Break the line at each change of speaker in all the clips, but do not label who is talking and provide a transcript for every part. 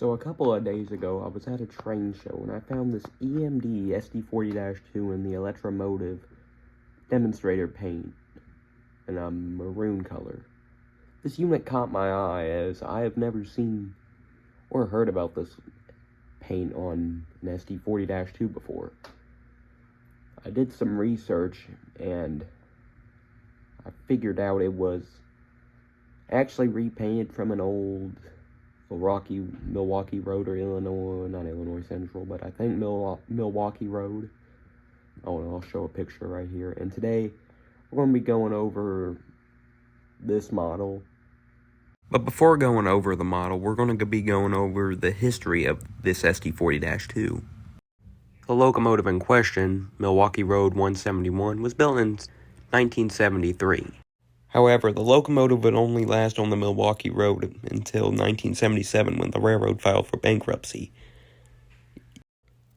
So a couple of days ago, I was at a train show, and I found this EMD sd40-2 in the electromotive demonstrator paint in a maroon color. This unit caught my eye, as I have never seen or heard about this paint on an sd40-2 before. I did some research, and I figured out it was actually repainted from an old Milwaukee Road, or not Illinois Central, but I think Milwaukee Road. Oh, and I'll show a picture right here. And today, we're going to be going over this model. But before going over the model, we're going to be going over the history of this sd40-2. The locomotive in question, Milwaukee Road 171, was built in 1973. However, the locomotive would only last on the Milwaukee Road until 1977, when the railroad filed for bankruptcy.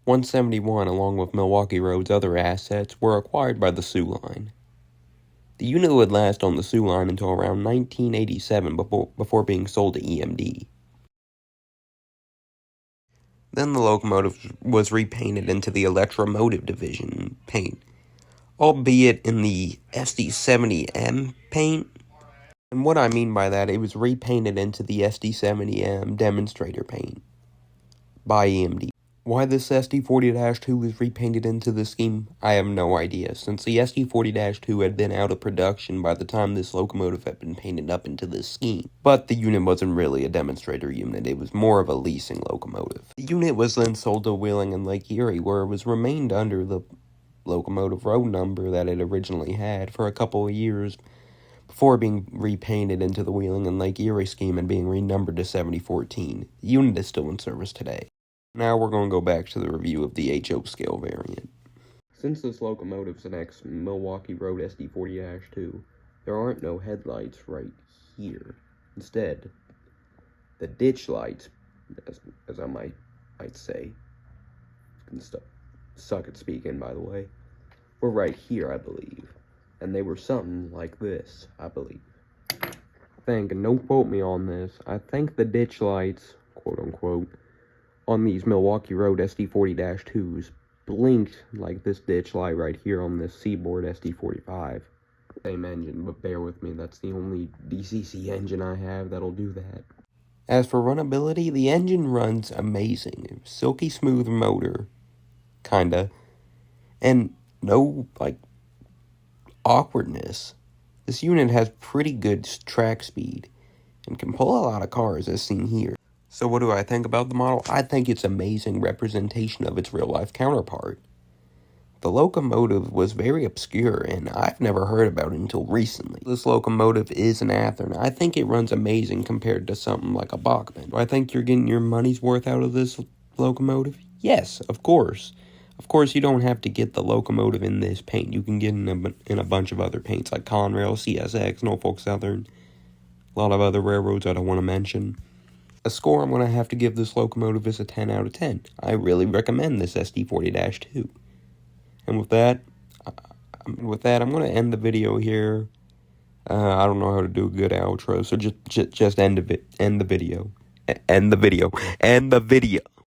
171, along with Milwaukee Road's other assets, were acquired by the Soo Line. The unit would last on the Soo Line until around 1987 before being sold to EMD. Then the locomotive was repainted into the electromotive division paint, albeit in the sd40-M paint. And what I mean by that, it was repainted into the sd40-M demonstrator paint by EMD. Why this sd40-2 was repainted into the scheme, I have no idea, since the sd40-2 had been out of production by the time this locomotive had been painted up into this scheme. But the unit wasn't really a demonstrator unit, it was more of a leasing locomotive. The unit was then sold to Wheeling and Lake Erie, where it was remained under the locomotive road number that it originally had for a couple of years before being repainted into the Wheeling and Lake Erie scheme and being renumbered to 7014. The unit is still in service today. Now we're going to go back to the review of the HO scale variant. Since this locomotive's an ex-Milwaukee Road sd40-2, there aren't no headlights right here. Instead, the ditch lights, as I might say, suck at speaking, by the way, were right here, I believe. And they were something like this, I believe. And don't quote me on this, I think the ditch lights, quote-unquote, on these Milwaukee Road sd40-2s blinked like this ditch light right here on this Seaboard sd45. Same engine, but bear with me, that's the only DCC engine I have that'll do that. As for runability, the engine runs amazing. Silky smooth motor, kinda, and no, awkwardness. This unit has pretty good track speed and can pull a lot of cars, as seen here. So what do I think about the model? I think it's amazing representation of its real-life counterpart. The locomotive was very obscure, and I've never heard about it until recently. This locomotive is an Athearn. I think it runs amazing compared to something like a Bachmann. Do I think you're getting your money's worth out of this locomotive? Yes, of course. Of course, you don't have to get the locomotive in this paint. You can get in a bunch of other paints like Conrail, CSX, Norfolk Southern, a lot of other railroads I don't want to mention. A score I'm going to have to give this locomotive is a 10 out of 10. I really recommend this sd40-2. And with that, I'm going to end the video here. I don't know how to do a good outro, so just end the video. End the video.